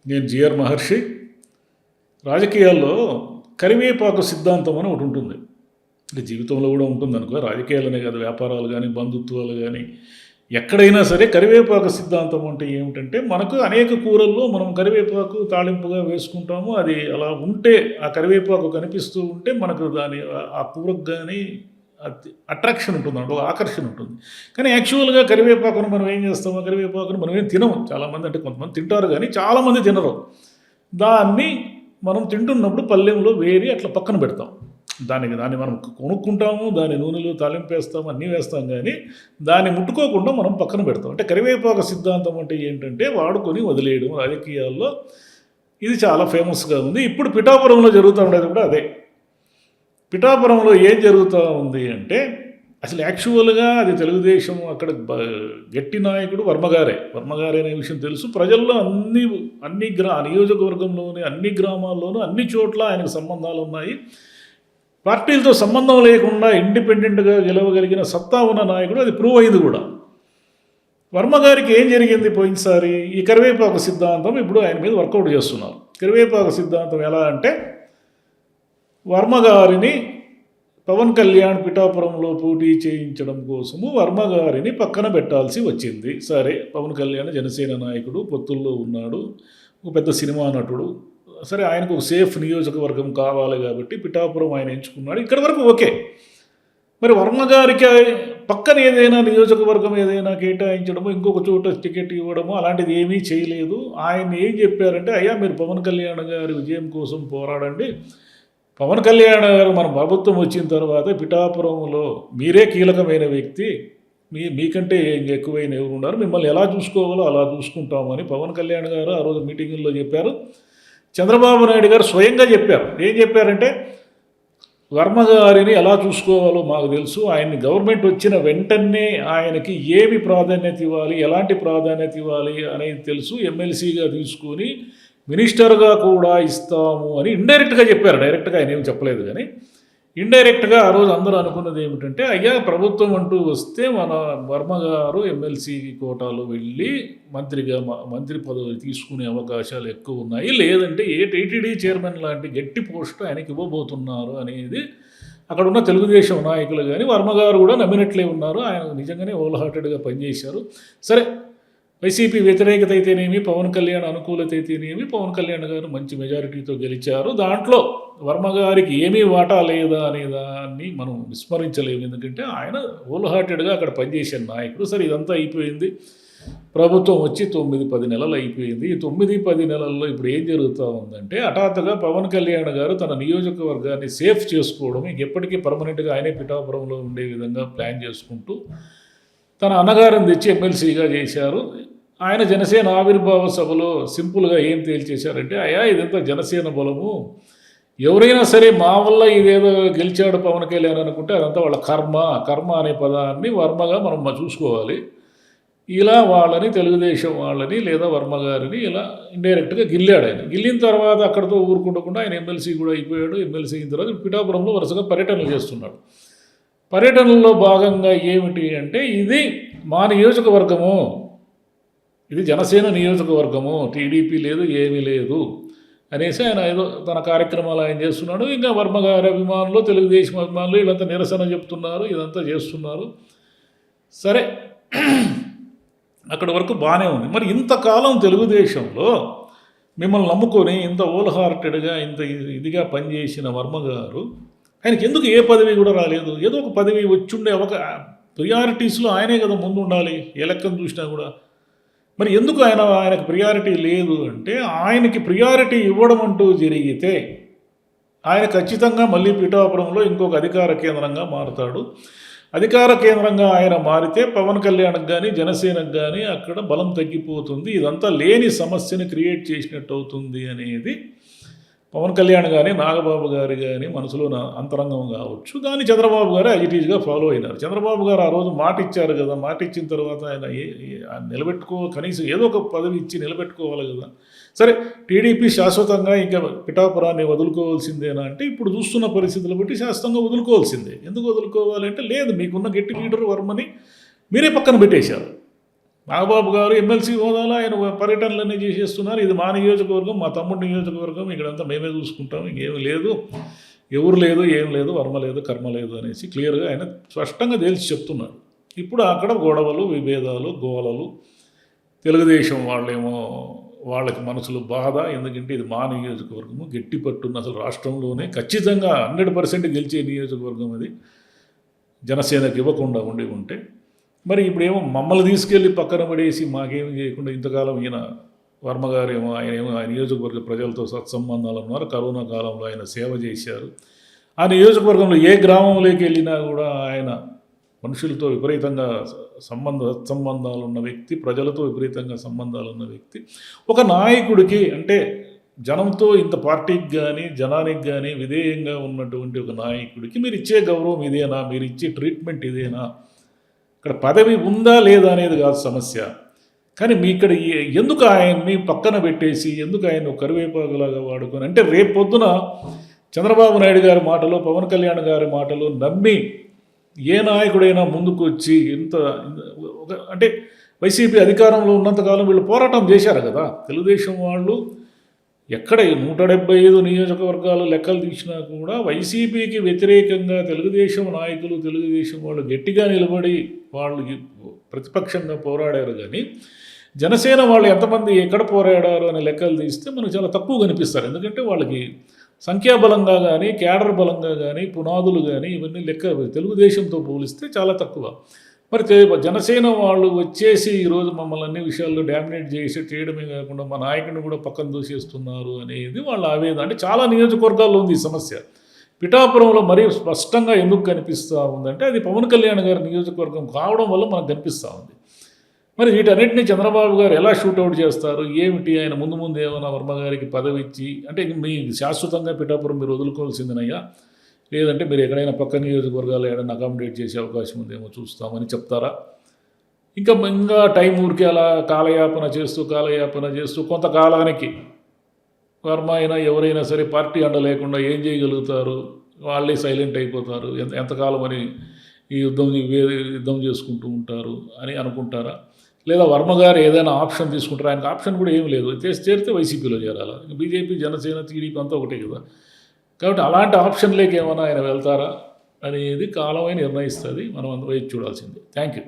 నేను జిఆర్ మహర్షి. రాజకీయాల్లో కరివేపాకు సిద్ధాంతం అని ఒకటి ఉంటుంది. అంటే జీవితంలో కూడా ఉంటుంది అనుకో, రాజకీయాలనే కాదు, వ్యాపారాలు కానీ, బంధుత్వాలు కానీ, ఎక్కడైనా సరే కరివేపాకు సిద్ధాంతం అంటే ఏమిటంటే, మనకు అనేక కూరల్లో మనం కరివేపాకు తాళింపుగా వేసుకుంటాము. అది అలా ఉంటే, ఆ కరివేపాకు కనిపిస్తూ ఉంటే మనకు దాని ఆ కూరకు కానీ అట్రాక్షన్ ఉంటుంది, అంటే ఆకర్షణ ఉంటుంది. కానీ యాక్చువల్గా కరివేపాకును మనం ఏం చేస్తాము, కరివేపాకును మనం ఏం తినము. చాలామంది, అంటే కొంతమంది తింటారు కానీ చాలామంది తినరు. దాన్ని మనం తింటున్నప్పుడు పళ్ళెంలో వేరి అట్లా పక్కన పెడతాం. దాన్ని మనం కొనుక్కుంటాము, దాని నూనెలో తాలింపు వేస్తాము, అన్నీ వేస్తాం, కానీ దాన్ని ముట్టుకోకుండా మనం పక్కన పెడతాం. అంటే కరివేపాకు సిద్ధాంతం అంటే ఏంటంటే వాడుకొని వదిలేయడం. రాజకీయాల్లో ఇది చాలా ఫేమస్గా ఉంది. ఇప్పుడు పిఠాపురంలో జరుగుతూ ఉండేది కూడా అదే. పిఠాపురంలో ఏం జరుగుతూ ఉంది అంటే, అసలు యాక్చువల్గా అది తెలుగుదేశం అక్కడ గట్టి నాయకుడు వర్మగారే అనే విషయం తెలుసు. ప్రజల్లో అన్ని నియోజకవర్గంలోని అన్ని గ్రామాల్లోనూ అన్ని చోట్ల ఆయనకు సంబంధాలు ఉన్నాయి. పార్టీలతో సంబంధం లేకుండా ఇండిపెండెంట్గా గెలవగలిగిన సత్తా ఉన్న నాయకుడు, అది ప్రూవ్ అయింది కూడా. వర్మగారికి ఏం జరిగింది పోయినసారి, ఈ కరివేపాకు సిద్ధాంతం ఇప్పుడు ఆయన మీద వర్కౌట్ చేస్తున్నారు. కరివేపాకు సిద్ధాంతం ఎలా అంటే, వర్మగారిని పవన్ కళ్యాణ్ పిఠాపురంలో పోటీ చేయించడం కోసము వర్మగారిని పక్కన పెట్టాల్సి వచ్చింది. సరే, పవన్ కళ్యాణ్ జనసేన నాయకుడు, పొత్తుల్లో ఉన్నాడు, ఒక పెద్ద సినిమా నటుడు. సరే, ఆయనకు ఒక సేఫ్ నియోజకవర్గం కావాలి కాబట్టి పిఠాపురం ఆయన ఎంచుకున్నాడు. ఇక్కడి వరకు ఓకే. మరి వర్మగారికి పక్కన ఏదైనా నియోజకవర్గం ఏదైనా కేటాయించడము, ఇంకొక చోట టికెట్ ఇవ్వడము అలాంటిది ఏమీ చేయలేదు. ఆయన ఏం చెప్పారంటే, అయ్యా మీరు పవన్ కళ్యాణ్ గారి విజయం కోసం పోరాడండి. పవన్ కళ్యాణ్ గారు మన ప్రభుత్వం వచ్చిన తర్వాత పిఠాపురంలో మీరే కీలకమైన వ్యక్తి, మీకంటే ఎక్కువైన ఎవరు ఉన్నారు, మిమ్మల్ని ఎలా చూసుకోవాలో అలా చూసుకుంటామని పవన్ కళ్యాణ్ గారు ఆ రోజు మీటింగుల్లో చెప్పారు. చంద్రబాబు నాయుడు గారు స్వయంగా చెప్పారు. ఏం చెప్పారంటే, వర్మగారిని ఎలా చూసుకోవాలో మాకు తెలుసు, ఆయన్ని గవర్నమెంట్ వచ్చిన వెంటనే ఆయనకి ఏమి ప్రాధాన్యత ఇవ్వాలి, ఎలాంటి ప్రాధాన్యత ఇవ్వాలి అనేది తెలుసు, ఎమ్మెల్సీగా తీసుకొని మినిస్టర్గా కూడా ఇస్తాము అని ఇండైరెక్ట్గా చెప్పారు. డైరెక్ట్గా ఆయన ఏమి చెప్పలేదు, కానీ ఇండైరెక్ట్గా ఆ రోజు అందరూ అనుకున్నది ఏమిటంటే, అయ్యా ప్రభుత్వం అంటూ వస్తే మన వర్మగారు ఎమ్మెల్సీ కోటాలో వెళ్ళి మంత్రి పదవి తీసుకునే అవకాశాలు ఎక్కువ ఉన్నాయి, లేదంటే టీటీడీ చైర్మన్ లాంటి గట్టి పోస్టు ఆయనకి ఇవ్వబోతున్నారు అనేది అక్కడ ఉన్న తెలుగుదేశం నాయకులు కానీ వర్మగారు కూడా నమ్మినట్లే ఉన్నారు. ఆయన నిజంగానే హోల్ హార్టెడ్గా పనిచేశారు. సరే, వైసీపీ వ్యతిరేకత అయితేనేమి, పవన్ కళ్యాణ్ అనుకూలత అయితేనేమి, పవన్ కళ్యాణ్ గారు మంచి మెజారిటీతో గెలిచారు. దాంట్లో వర్మగారికి ఏమీ వాటా లేదా అనే దాన్ని మనం విస్మరించలేము. ఎందుకంటే ఆయన హోల్ హార్టెడ్గా అక్కడ పనిచేసే నాయకుడు. సరే, ఇదంతా అయిపోయింది. ప్రభుత్వం వచ్చి 9-10 నెలలు అయిపోయింది. ఈ 9-10 నెలల్లో ఇప్పుడు ఏం జరుగుతూ ఉందంటే, హఠాత్తుగా పవన్ కళ్యాణ్ గారు తన నియోజకవర్గాన్ని సేఫ్ చేసుకోవడం, ఇంకెప్పటికీ పర్మనెంట్గా ఆయనే పిఠాపురంలో ఉండే విధంగా ప్లాన్ చేసుకుంటూ తన అన్నగారిని తెచ్చి ఎమ్మెల్సీగా చేశారు. ఆయన జనసేన ఆవిర్భావ సభలో సింపుల్గా ఏం తేల్చేశారంటే, అయ్యా ఇదంతా జనసేన బలము, ఎవరైనా సరే మా వల్ల ఇదేదో గెలిచాడు పవన్ కళ్యాణ్ అనుకుంటే అదంతా వాళ్ళ కర్మ అనే పదాన్ని వర్మగా మనం చూసుకోవాలి. ఇలా వాళ్ళని, తెలుగుదేశం వాళ్ళని లేదా వర్మగారిని ఇలా ఇండైరెక్ట్గా గిల్లాడు. ఆయన గిల్లిన తర్వాత అక్కడితో ఊరుకుండకుండా ఆయన ఎమ్మెల్సీ కూడా అయిపోయాడు. ఎమ్మెల్సీ అయిన తర్వాత పిఠాపురంలో వరుసగా పర్యటనలు చేస్తున్నాడు. పర్యటనలో భాగంగా ఏమిటి అంటే, ఇది మా నియోజకవర్గము, ఇది జనసేన నియోజకవర్గము, టీడీపీ లేదు, ఏమీ లేదు అనేసి ఆయన ఏదో తన కార్యక్రమాలు ఆయన చేస్తున్నాడు. ఇంకా వర్మగారి అభిమానులు, తెలుగుదేశం అభిమానులు వీళ్ళంతా నిరసన చెప్తున్నారు, ఇదంతా చేస్తున్నారు. సరే, అక్కడి వరకు బాగానే ఉంది. మరి ఇంతకాలం తెలుగుదేశంలో మిమ్మల్ని నమ్ముకొని ఇంత హోల్ హార్టెడ్గా ఇంత ఇదిగా పనిచేసిన వర్మగారు, ఆయనకి ఎందుకు ఏ పదవి కూడా రాలేదు? ఏదో ఒక పదవి వచ్చుండే ప్రియారిటీస్లో ఆయనే కదా ముందు ఉండాలి, ఏ లెక్కను చూసినా కూడా. మరి ఎందుకు ఆయనకు ప్రియారిటీ లేదు అంటే, ఆయనకి ప్రియారిటీ ఇవ్వడం అంటూ జరిగితే ఆయన ఖచ్చితంగా మళ్ళీ పిఠాపురంలో ఇంకొక అధికార కేంద్రంగా మారుతాడు. అధికార కేంద్రంగా ఆయన మారితే పవన్ కళ్యాణ్కి కానీ జనసేనకు కానీ అక్కడ బలం తగ్గిపోతుంది. ఇదంతా లేని సమస్యని క్రియేట్ చేసినట్టు అవుతుంది అనేది పవన్ కళ్యాణ్ కానీ నాగబాబు గారు కానీ మనసులో అంతరంగం కావచ్చు. దాన్ని చంద్రబాబు గారు యాజిటీజ్గా ఫాలో అయినారు. చంద్రబాబు గారు ఆ రోజు మాట ఇచ్చారు కదా, మాట ఇచ్చిన తర్వాత ఆయన కనీసం ఏదో ఒక పదవి ఇచ్చి నిలబెట్టుకోవాలి కదా. సరే, టీడీపీ శాశ్వతంగా ఇంకా పిఠాపురాన్ని వదులుకోవాల్సిందేనా అంటే, ఇప్పుడు చూస్తున్న పరిస్థితులు బట్టి శాశ్వతంగా వదులుకోవాల్సిందే. ఎందుకు వదులుకోవాలంటే, లేదు, మీకున్న గట్టి లీడర్ వర్మని మీరే పక్కన పెట్టేశారు. నాగబాబు గారు ఎమ్మెల్సీ హోదాలో ఆయన పర్యటనలన్నీ చేసేస్తున్నారు. ఇది మా నియోజకవర్గం, మా తమ్ముడి నియోజకవర్గం, ఇక్కడంతా మేమే చూసుకుంటాం, ఇంకేమి లేదు, ఎవరు లేదు, ఏం లేదు, వర్మ లేదు, కర్మ లేదు అనేసి క్లియర్గా ఆయన స్పష్టంగా తేల్చి చెప్తున్నారు. ఇప్పుడు అక్కడ గొడవలు, విభేదాలు, గోలలు, తెలుగుదేశం వాళ్ళేమో వాళ్ళకి మనసులో బాధ, ఎందుకంటే ఇది మా నియోజకవర్గము, గట్టి పట్టున్న అసలు రాష్ట్రంలోనే ఖచ్చితంగా 100% గెలిచే నియోజకవర్గం అది, జనసేనకి ఇవ్వకుండా ఉంటే మరి ఇప్పుడేమో మమ్మల్ని తీసుకెళ్ళి పక్కన పడేసి మాకేమి చేయకుండా ఇంతకాలం ఈయన వర్మ గారేమో ఆయన నియోజకవర్గ ప్రజలతో సత్సంబంధాలు ఉన్నారు, కరోనా కాలంలో ఆయన సేవ చేశారు. ఆ నియోజకవర్గంలో ఏ గ్రామంలోకి వెళ్ళినా కూడా ఆయన మనుషులతో విపరీతంగా సత్సంబంధాలు ఉన్న వ్యక్తి, ప్రజలతో విపరీతంగా సంబంధాలు ఉన్న వ్యక్తి. ఒక నాయకుడికి అంటే జనంతో ఇంత పార్టీకి కానీ జనానికి కానీ విధేయంగా ఉన్నటువంటి ఒక నాయకుడికి మీరు ఇచ్చే గౌరవం ఇదేనా, మీరు ఇచ్చే ట్రీట్మెంట్ ఇదేనా, ఇక్కడ పదవి ఉందా లేదా అనేది కాదు సమస్య. కానీ మీ ఇక్కడ ఎందుకు ఆయన్ని పక్కన పెట్టేసి ఎందుకు ఆయన కరివేపాకులాగా వాడుకొని, అంటే రేపు పొద్దున చంద్రబాబు నాయుడు గారి మాటలు, పవన్ కళ్యాణ్ గారి మాటలు నమ్మి ఏ నాయకుడైనా ముందుకు వచ్చి అంటే వైసీపీ అధికారంలో ఉన్నంతకాలం వీళ్ళు పోరాటం చేశారు కదా. తెలుగుదేశం వాళ్ళు ఎక్కడ 175 నియోజకవర్గాలు లెక్కలు తీసినా కూడా వైసీపీకి వ్యతిరేకంగా తెలుగుదేశం నాయకులు, తెలుగుదేశం వాళ్ళు గట్టిగా నిలబడి వాళ్ళు ప్రతిపక్షంగా పోరాడారు. కానీ జనసేన వాళ్ళు ఎంతమంది ఎక్కడ పోరాడారు అనే లెక్కలు తీస్తే మనకు చాలా తక్కువ కనిపిస్తారు. ఎందుకంటే వాళ్ళకి సంఖ్యాబలంగా కానీ, క్యాడర్ బలంగా కానీ, పునాదులు కానీ ఇవన్నీ లెక్క తెలుగుదేశంతో పోలిస్తే చాలా తక్కువ. మరి జనసేన వాళ్ళు వచ్చేసి ఈరోజు మమ్మల్ని అన్ని విషయాల్లో డామినేట్ చేయడమే కాకుండా మా నాయకుడిని కూడా పక్కన దూసేస్తున్నారు అనేది వాళ్ళ ఆవేదన. అంటే చాలా నియోజకవర్గాల్లో ఉంది ఈ సమస్య. పిఠాపురంలో మరీ స్పష్టంగా ఎందుకు కనిపిస్తూ ఉందంటే అది పవన్ కళ్యాణ్ గారి నియోజకవర్గం కావడం వల్ల మనకు కనిపిస్తూ ఉంది. మరి వీటన్నిటిని చంద్రబాబు గారు ఎలా షూట్అవుట్ చేస్తారు, ఏమిటి, ఆయన ముందు ఏమైనా వర్మ గారికి పదవి ఇచ్చి అంటే మీ శాశ్వతంగా పిఠాపురం మీరు వదులుకోవాల్సిందినయ్యా, లేదంటే మీరు ఎక్కడైనా పక్క నియోజకవర్గాలు ఏదైనా అకామిడేట్ చేసే అవకాశం ఉందేమో చూస్తామని చెప్తారా? ఇంకా టైం ఊరికి అలా కాలయాపన చేస్తూ కొంతకాలానికి వర్మ అయినా ఎవరైనా సరే పార్టీ అండ లేకుండా ఏం చేయగలుగుతారు, వాళ్ళే సైలెంట్ అయిపోతారు, ఎంతకాలం అని ఈ యుద్ధం చేసుకుంటూ ఉంటారు అని అనుకుంటారా? లేదా వర్మ గారు ఏదైనా ఆప్షన్ తీసుకుంటారా? ఆయనకు ఆప్షన్ కూడా ఏం లేదు, చేరితే వైసీపీలో చేరాలా, బీజేపీ, జనసేన, టీడీపీ అంతా ఒకటే కదా. కాబట్టి అలాంటి ఆప్షన్లోకి ఏమైనా ఆయన వెళ్తారా అనేది కాలమే నిర్ణయిస్తుంది. మనం అందరూ వేచి చూడాల్సిందే. Thank you.